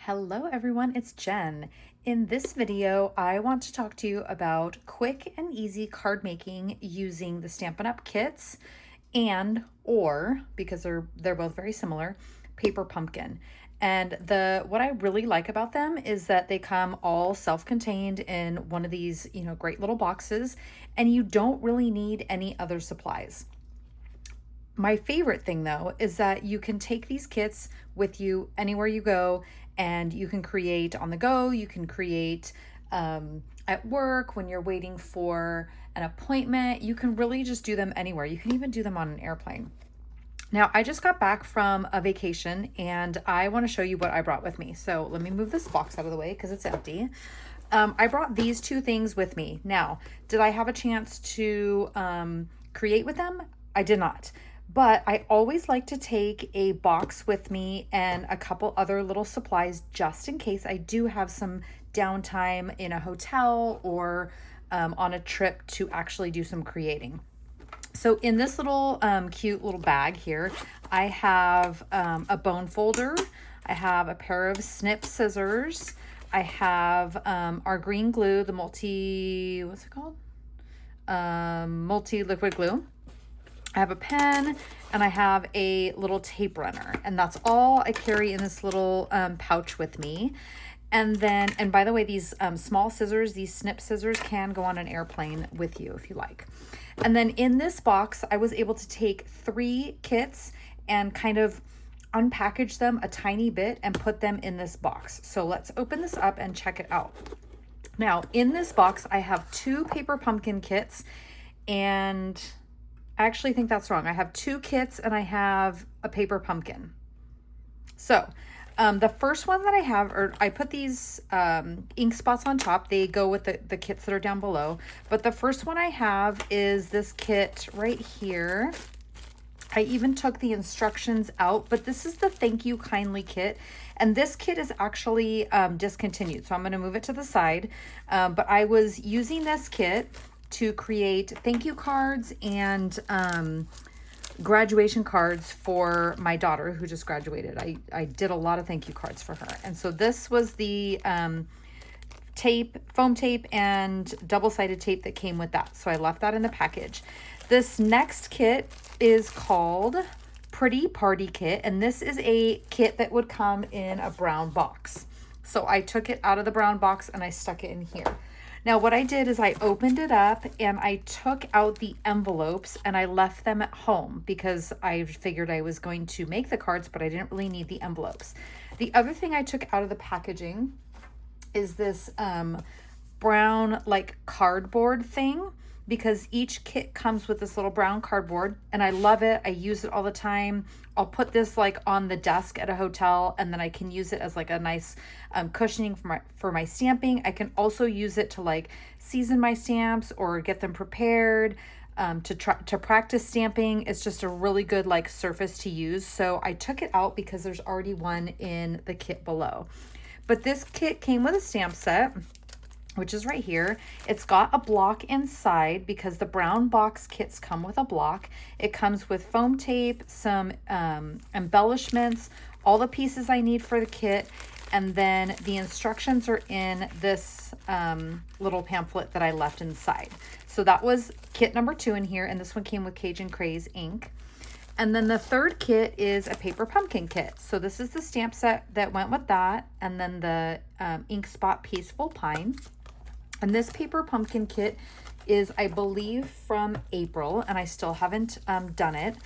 Hello everyone, it's Jen. In this video, I want to talk to you about quick and easy card making using the Stampin' Up kits or, because they're both very similar, paper pumpkin. And what I really like about them is that they come all self-contained in one of these, great little boxes, and you don't really need any other supplies. My favorite thing though is that you can take these kits with you anywhere you go, and you can create on the go, you can create at work when you're waiting for an appointment. You can really just do them anywhere. You can even do them on an airplane. Now, I just got back from a vacation and I want to show you what I brought with me. So let me move this box out of the way because it's empty. I brought these two things with me. Now, did I have a chance to create with them? I did not. But I always like to take a box with me and a couple other little supplies just in case I do have some downtime in a hotel or on a trip to actually do some creating. So in this little cute little bag here, I have a bone folder. I have a pair of snip scissors. I have our green glue, the what's it called? Multi-liquid glue. I have a pen and I have a little tape runner, and that's all I carry in this little pouch with me. And by the way, these small scissors, these snip scissors can go on an airplane with you if you like. And then in this box, I was able to take 3 kits and kind of unpackage them a tiny bit and put them in this box. So let's open this up and check it out. Now in this box, I have 2 paper pumpkin kits, and I actually think that's wrong. I have 2 kits and I have a paper pumpkin. So the first one that I have, I put these ink spots on top. They go with the kits that are down below. But the first one I have is this kit right here. I even took the instructions out, but this is the Thank You Kindly kit. And this kit is actually discontinued. So I'm going to move it to the side. But I was using this kit to create thank you cards and graduation cards for my daughter who just graduated. I did a lot of thank you cards for her. And so this was the foam tape and double-sided tape that came with that. So I left that in the package. This next kit is called Pretty Party Kit, and this is a kit that would come in a brown box. So I took it out of the brown box and I stuck it in here. Now what I did is I opened it up and I took out the envelopes and I left them at home because I figured I was going to make the cards, but I didn't really need the envelopes. The other thing I took out of the packaging is this brown like cardboard thing, because each kit comes with this little brown cardboard and I love it. I use it all the time. I'll put this like on the desk at a hotel, and then I can use it as like a nice cushioning for my stamping. I can also use it to like season my stamps or get them prepared to practice stamping. It's just a really good like surface to use. So I took it out because there's already one in the kit below. But this kit came with a stamp set, which is right here. It's got a block inside because the brown box kits come with a block. It comes with foam tape, some embellishments, all the pieces I need for the kit, and then the instructions are in this little pamphlet that I left inside. So that was kit number 2 in here, and this one came with Cajun Craze ink. And then the third kit is a paper pumpkin kit. So this is the stamp set that went with that, and then the ink spot Peaceful Pine. And this paper pumpkin kit is, I believe, from April, and I still haven't done it.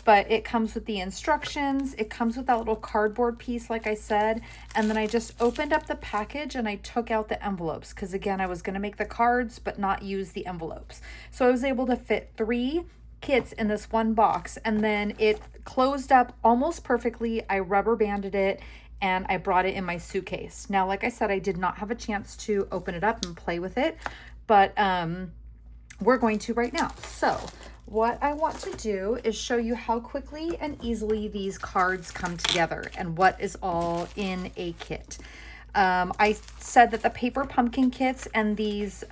But it comes with the instructions. It comes with that little cardboard piece, like I said. And then I just opened up the package and I took out the envelopes because, again, I was going to make the cards but not use the envelopes. So I was able to fit 3 kits in this one box, and then it closed up almost perfectly. I rubber banded it and I brought it in my suitcase. Now, like I said, I did not have a chance to open it up and play with it, but we're going to right now. So what I want to do is show you how quickly and easily these cards come together and what is all in a kit. I said that the paper pumpkin kits and these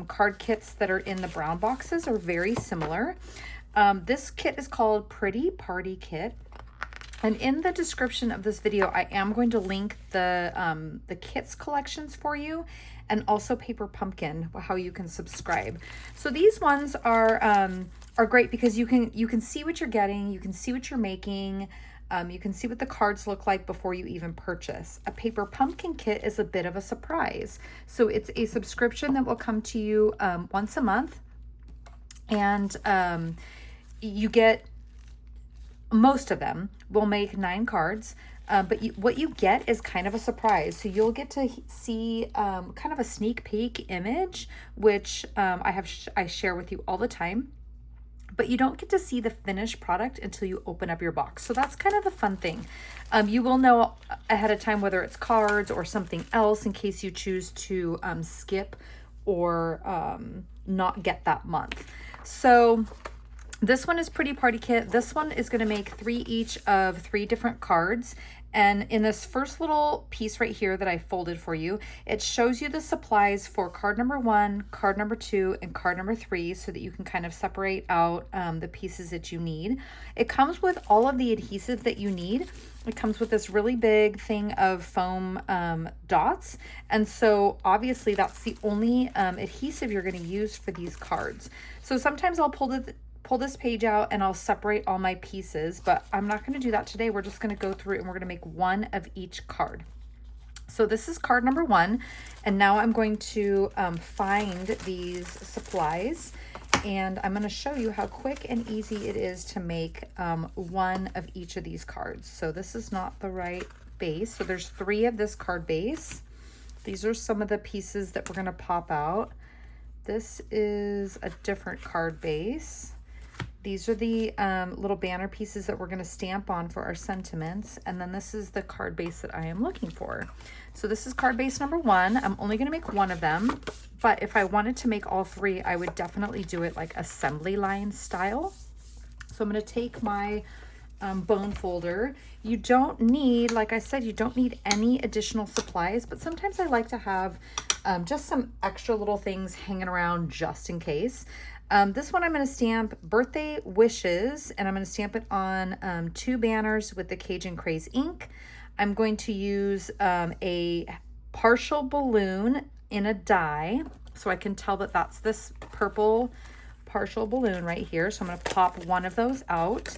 card kits that are in the brown boxes are very similar. This kit is called Pretty Party Kit. And in the description of this video, I am going to link the kits collections for you, and also Paper Pumpkin, how you can subscribe. So these ones are great because you can see what you're getting, you can see what you're making, you can see what the cards look like before you even purchase. A Paper Pumpkin kit is a bit of a surprise. So it's a subscription that will come to you once a month, and you get, most of them will make 9 cards, but what you get is kind of a surprise. So you'll get to see kind of a sneak peek image, which I share with you all the time, but you don't get to see the finished product until you open up your box. So that's kind of the fun thing. You will know ahead of time whether it's cards or something else in case you choose to skip or not get that month. So this one is Pretty Party Kit. This one is going to make 3 each of 3 different cards. And in this first little piece right here that I folded for you, it shows you the supplies for card number 1, card number 2, and card number 3, so that you can kind of separate out the pieces that you need. It comes with all of the adhesive that you need. It comes with this really big thing of foam dots. And so obviously that's the only adhesive you're going to use for these cards. So sometimes I'll pull this page out and I'll separate all my pieces, but I'm not going to do that today. We're just going to go through it and we're going to make 1 of each card. So this is card number 1, and now I'm going to find these supplies, and I'm going to show you how quick and easy it is to make 1 of each of these cards. So this is not the right base. So there's 3 of this card base. These are some of the pieces that we're going to pop out. This is a different card base. These are the little banner pieces that we're going to stamp on for our sentiments. And then this is the card base that I am looking for. So this is card base number 1. I'm only going to make 1 of them. But if I wanted to make all 3, I would definitely do it like assembly line style. So I'm going to take my bone folder. You don't need, like I said, you don't need any additional supplies. But sometimes I like to have just some extra little things hanging around just in case. This one I'm going to stamp Birthday Wishes, and I'm going to stamp it on 2 banners with the Cajun Craze ink. I'm going to use a partial balloon in a die, so I can tell that that's this purple partial balloon right here. So I'm going to pop 1 of those out,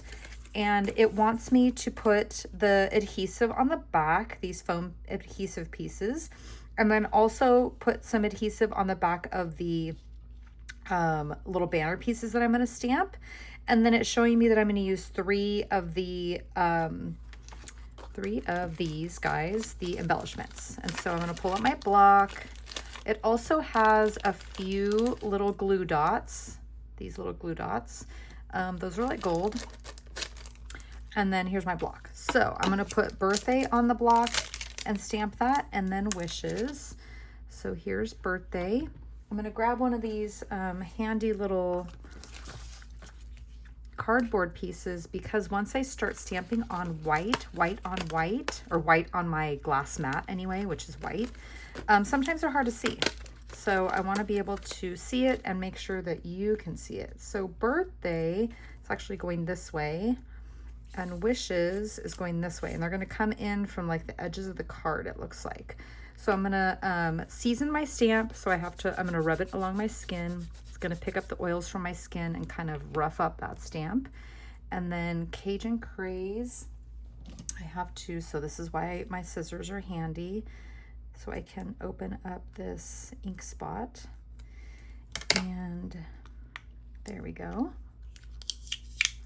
and it wants me to put the adhesive on the back, these foam adhesive pieces, and then also put some adhesive on the back of the little banner pieces that I'm going to stamp. And then it's showing me that I'm going to use 3 of these guys, the embellishments. And so I'm going to pull out my block. It also has a few little glue dots, these little glue dots. Those are like gold. And then here's my block. So I'm going to put birthday on the block and stamp that, and then wishes. So here's birthday. I'm going to grab one of these handy little cardboard pieces, because once I start stamping on white on white, or white on my glass mat anyway, which is white, sometimes they're hard to see. So I want to be able to see it and make sure that you can see it. So birthday is actually going this way, and wishes is going this way, and they're going to come in from like the edges of the card, it looks like. So I'm going to season my stamp. So I'm going to rub it along my skin. It's going to pick up the oils from my skin and kind of rough up that stamp. And then Cajun Craze, I have to, so this is why my scissors are handy. So I can open up this ink spot. And there we go.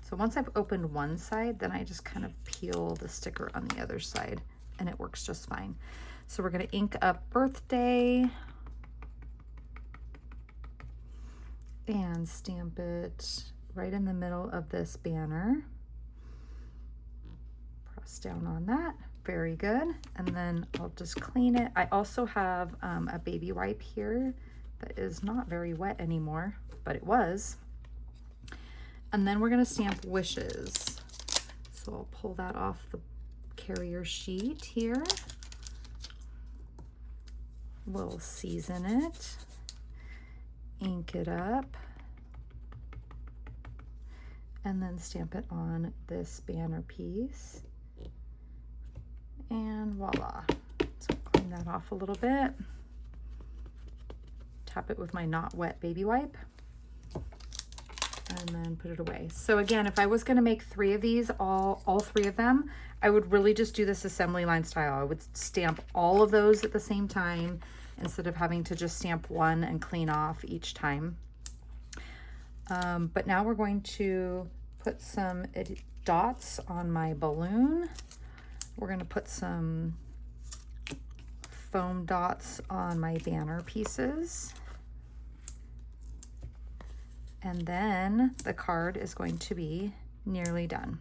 So once I've opened one side, then I just kind of peel the sticker on the other side, and it works just fine. So we're going to ink up birthday and stamp it right in the middle of this banner. Press down on that. Very good. And then I'll just clean it. I also have a baby wipe here that is not very wet anymore, but it was. And then we're going to stamp wishes. So I'll pull that off the carrier sheet here. We'll season it, ink it up, and then stamp it on this banner piece. And voila. So clean that off a little bit. Tap it with my not wet baby wipe. And then put it away. So again, if I was going to make 3 of these, all 3 of them, I would really just do this assembly line style. I would stamp all of those at the same time instead of having to just stamp one and clean off each time. But now we're going to put some dots on my balloon. We're going to put some foam dots on my banner pieces. And then the card is going to be nearly done.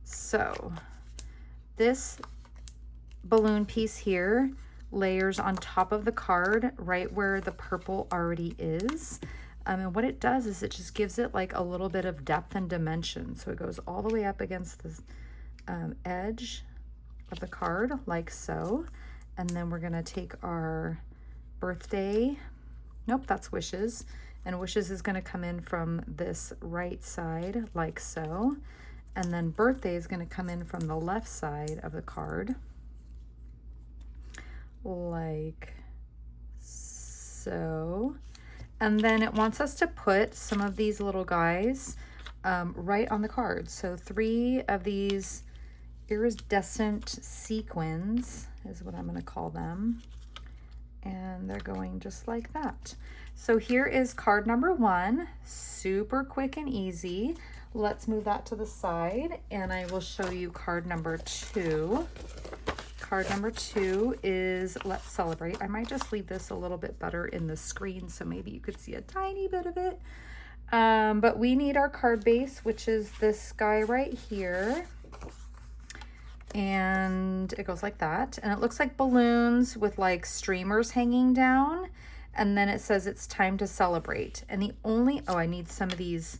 So this balloon piece here layers on top of the card right where the purple already is. And what it does is it just gives it like a little bit of depth and dimension. So it goes all the way up against the edge of the card like so. And then we're gonna take our birthday, nope, that's wishes. And wishes is gonna come in from this right side like so. And then birthday is gonna come in from the left side of the card like so. And then it wants us to put some of these little guys right on the card. So 3 of these iridescent sequins is what I'm going to call them. And they're going just like that. So here is card number 1, super quick and easy. Let's move that to the side and I will show you card number 2. Card number 2 is Let's Celebrate. I might just leave this a little bit better in the screen so maybe you could see a tiny bit of it. But we need our card base, which is this guy right here. And it goes like that. And it looks like balloons with like streamers hanging down. And then it says it's time to celebrate. And the only, oh, I need some of these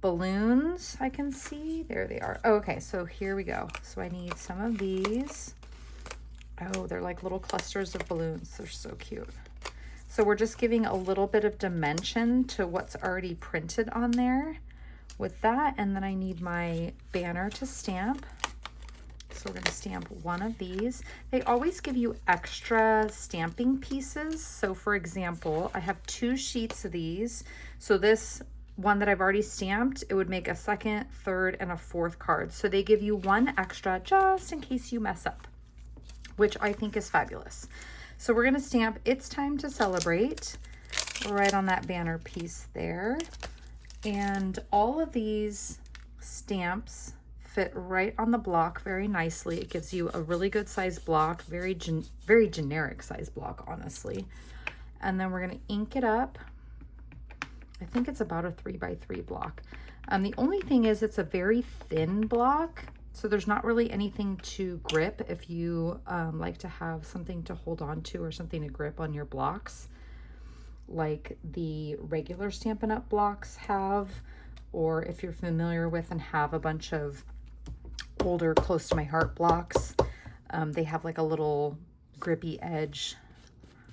balloons I can see. There they are. Oh, okay, so here we go. So I need some of these. Oh, they're like little clusters of balloons. They're so cute. So we're just giving a little bit of dimension to what's already printed on there with that. And then I need my banner to stamp. So we're going to stamp one of these. They always give you extra stamping pieces. So for example, I have 2 sheets of these. So this one that I've already stamped, it would make a 2nd, 3rd, and a 4th card. So they give you 1 extra just in case you mess up, which I think is fabulous. So we're gonna stamp It's Time to Celebrate right on that banner piece there. And all of these stamps fit right on the block very nicely. It gives you a really good size block, very generic size block, honestly. And then we're gonna ink it up. I think it's about a 3x3 block. The only thing is it's a very thin block. So there's not really anything to grip if you like to have something to hold on to or something to grip on your blocks like the regular Stampin' Up! Blocks have, or if you're familiar with and have a bunch of older Close to My Heart blocks, they have like a little grippy edge,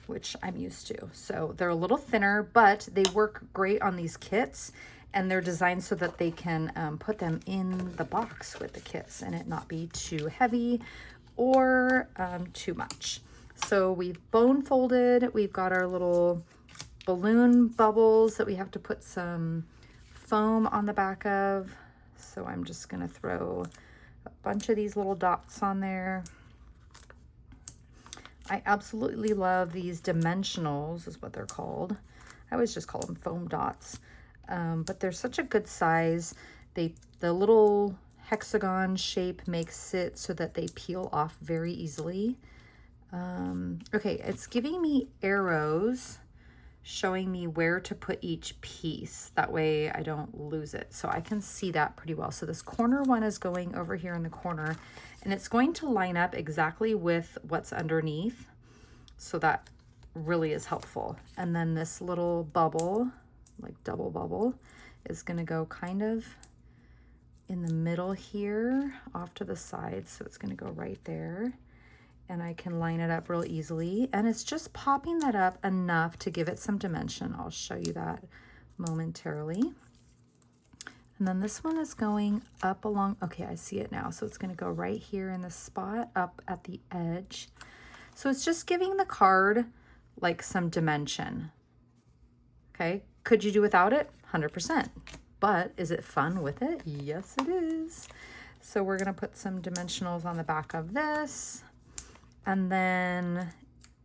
which I'm used to. So they're a little thinner, but they work great on these kits. And they're designed so that they can put them in the box with the kits and it not be too heavy or too much. So we've bone folded. We've got our little balloon bubbles that we have to put some foam on the back of. So I'm just going to throw a bunch of these little dots on there. I absolutely love these dimensionals is what they're called. I always just call them foam dots. But they're such a good size. The little hexagon shape makes it so that they peel off very easily. Okay, it's giving me arrows showing me where to put each piece. That way I don't lose it. So I can see that pretty well. So this corner one is going over here in the corner and it's going to line up exactly with what's underneath. So that really is helpful. And then this little bubble, like double bubble, is going to go kind of in the middle here off to the side. So it's going to go right there and I can line it up real easily. And it's just popping that up enough to give it some dimension. I'll show you that momentarily. And then this one is going up along, okay, I see it now. So it's going to go right here in the spot up at the edge. So it's just giving the card like some dimension. Okay, could you do without it? 100%. But is it fun with it? Yes, it is. So we're going to put some dimensionals on the back of this. And then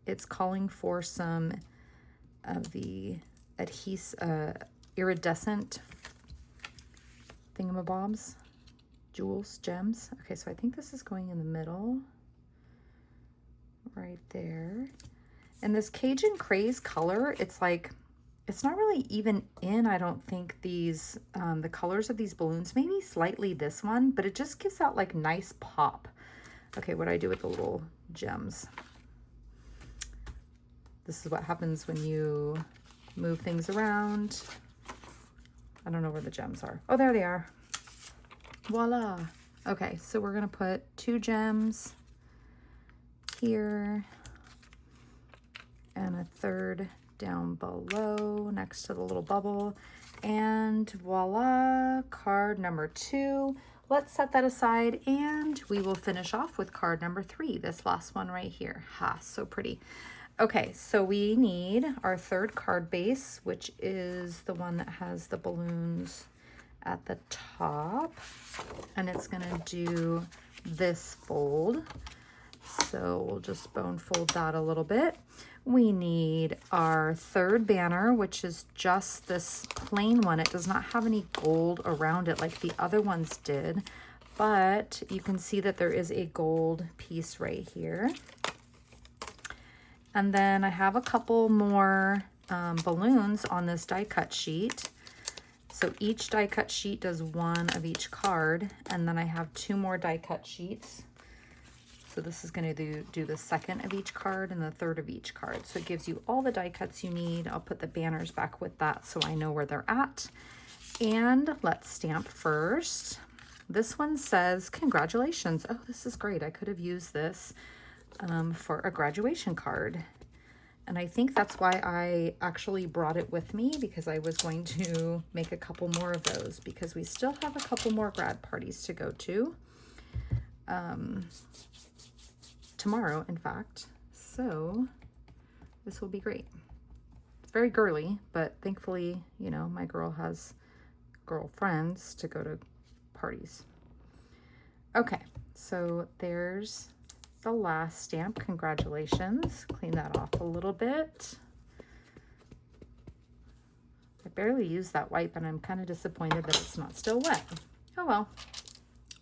it's calling for some of the iridescent thingamabobs, jewels, gems. Okay, so I think this is going in the middle, right there. And this Cajun Craze color, it's like, it's not really even in, I don't think, these, the colors of these balloons, maybe slightly this one, but it just gives that like nice pop. Okay, what do I do with the little gems? This is what happens when you move things around. I don't know where the gems are. Oh, there they are. Voila. Okay, so we're gonna put 2 gems here and a third down below next to the little bubble. And voila, card number 2. Let's set that aside and we will finish off with card number 3, this last one right here. Ha, so pretty. Okay, so we need our third card base, which is the one that has the balloons at the top, and it's gonna do this fold. So we'll just bone fold that a little bit. We need our third banner, which is just this plain one. It does not have any gold around it like the other ones did, but you can see that there is a gold piece right here. And then I have a couple more balloons on this die cut sheet. So each die cut sheet does 1 of each card. And then I have 2 more die cut sheets. So this is going to do the second of each card and the third of each card. So it gives you all the die cuts you need. I'll put the banners back with that so I know where they're at. And let's stamp first. This one says, congratulations. Oh, this is great. I could have used this for a graduation card. And I think that's why I actually brought it with me, because I was going to make a couple more of those because we still have a couple more grad parties to go to tomorrow, in fact. So this will be great. It's very girly, but thankfully, you know, my girl has girlfriends to go to parties. Okay, so there's the last stamp. Congratulations. Clean that off a little bit. I barely used that wipe and I'm kind of disappointed that it's not still wet. Oh well.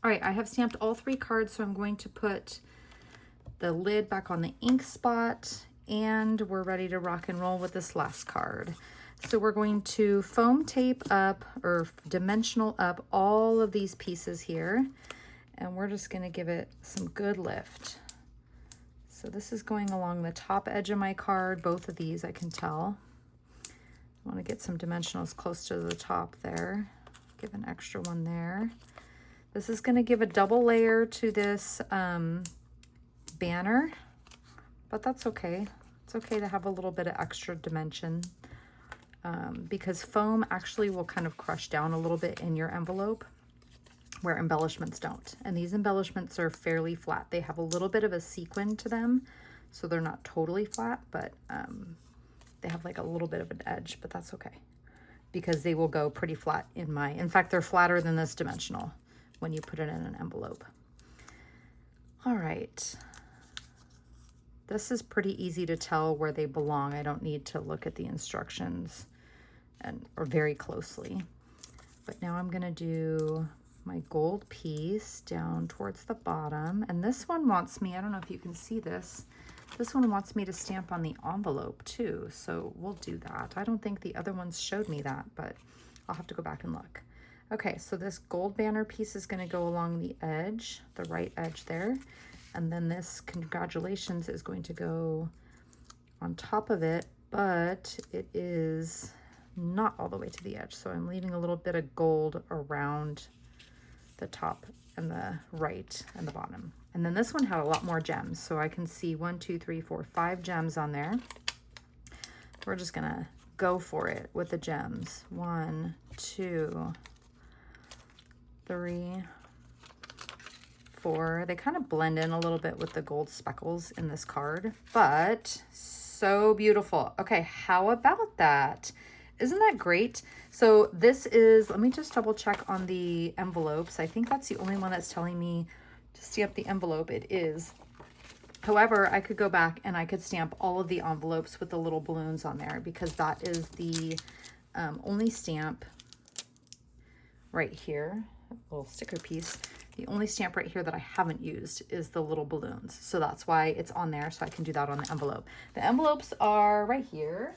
All right, I have stamped all 3 cards, so I'm going to put the lid back on the ink spot and we're ready to rock and roll with this last card. So we're going to foam tape up or dimensional up all of these pieces here, and we're just going to give it some good lift. So this is going along the top edge of my card, both of these I can tell. I want to get some dimensionals close to the top there. Give an extra one there. This is going to give a double layer to this banner, but that's okay. It's okay to have a little bit of extra dimension because foam actually will kind of crush down a little bit in your envelope, where embellishments don't. And these embellishments are fairly flat. They have a little bit of a sequin to them, so they're not totally flat, but they have like a little bit of an edge, but that's okay because they will go pretty flat in fact, they're flatter than this dimensional when you put it in an envelope. All right. This is pretty easy to tell where they belong. I don't need to look at the instructions or very closely. But now I'm gonna do my gold piece down towards the bottom. And this one wants me, I don't know if you can see this, this one wants me to stamp on the envelope too. So we'll do that. I don't think the other ones showed me that, but I'll have to go back and look. Okay, so this gold banner piece is gonna go along the edge, the right edge there. And then this congratulations is going to go on top of it, but it is not all the way to the edge. So I'm leaving a little bit of gold around the top and the right and the bottom. And then this one had a lot more gems. So I can see 1, 2, 3, 4, 5 gems on there. We're just gonna go for it with the gems. 1, 2, 3, 4. They kind of blend in a little bit with the gold speckles in this card, but so beautiful. Okay, how about that? Isn't that great? So this is, let me just double check on the envelopes. I think that's the only one that's telling me to stamp the envelope. It is. However, I could go back and I could stamp all of the envelopes with the little balloons on there, because that is the only stamp right here, a little sticker piece. The only stamp right here that I haven't used is the little balloons. So that's why it's on there, so I can do that on the envelope. The envelopes are right here.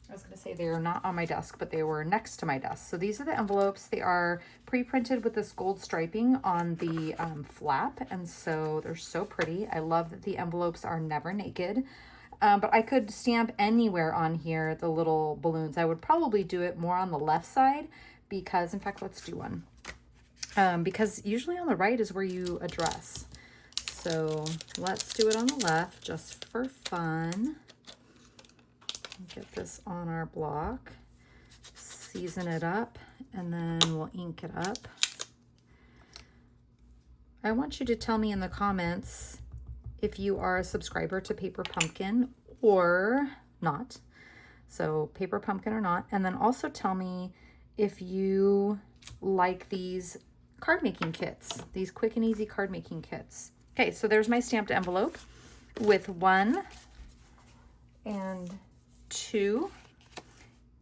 I was going to say they are not on my desk, but they were next to my desk. So these are the envelopes. They are pre-printed with this gold striping on the flap, and so they're so pretty. I love that the envelopes are never naked. But I could stamp anywhere on here the little balloons. I would probably do it more on the left side because, in fact, let's do one. Because usually on the right is where you address. So let's do it on the left just for fun. Get this on our block, season it up, and then we'll ink it up. I want you to tell me in the comments if you are a subscriber to Paper Pumpkin or not. So Paper Pumpkin or not. And then also tell me if you like these card making kits, these quick and easy card making kits. Okay, so there's my stamped envelope with 1 and 2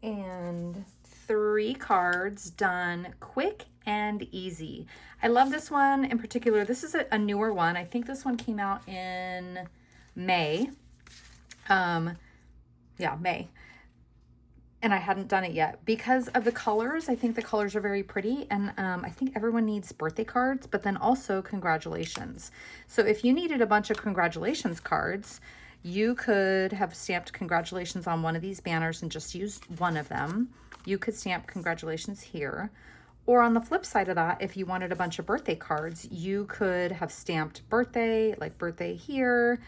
and 3 cards done quick and easy. I love this one in particular. This is a newer one. I think this one came out in May. Yeah, May. And I hadn't done it yet because of the colors. I think the colors are very pretty, and I think everyone needs birthday cards, but then also congratulations. So if you needed a bunch of congratulations cards, you could have stamped congratulations on one of these banners and just used one of them. You could stamp congratulations here. Or on the flip side of that, if you wanted a bunch of birthday cards, you could have stamped birthday, like birthday here.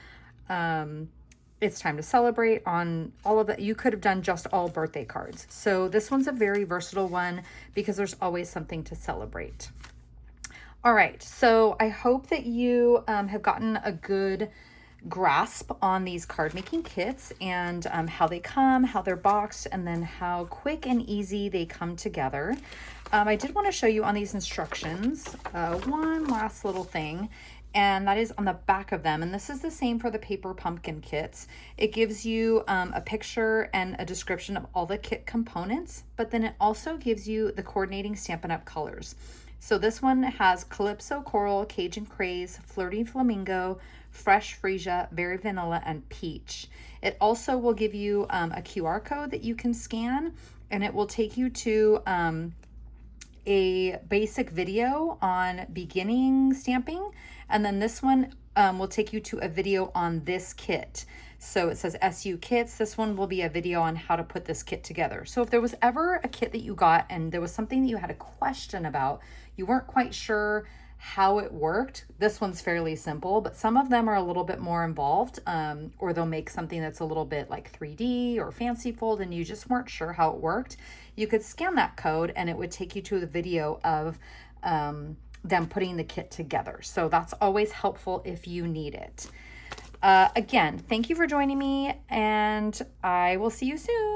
It's time to celebrate on all of that. You could have done just all birthday cards. So this one's a very versatile one because there's always something to celebrate. All right, so I hope that you have gotten a good grasp on these card making kits and how they come, how they're boxed, and then how quick and easy they come together. I did want to show you on these instructions one last little thing, and that is on the back of them. And this is the same for the Paper Pumpkin kits. It gives you a picture and a description of all the kit components, but then it also gives you the coordinating Stampin' Up! Colors. So this one has Calypso Coral, Cajun Craze, Flirty Flamingo, Fresh Freesia, Berry Vanilla, and Peach. It also will give you a QR code that you can scan, and it will take you to a basic video on beginning stamping, and then this one will take you to a video on this kit. So it says SU Kits. This one will be a video on how to put this kit together. So if there was ever a kit that you got and there was something that you had a question about, you weren't quite sure how it worked, this one's fairly simple, but some of them are a little bit more involved, or they'll make something that's a little bit like 3D or fancy fold and you just weren't sure how it worked. You could scan that code and it would take you to the video of them putting the kit together. So that's always helpful if you need it. Again, thank you for joining me, and I will see you soon.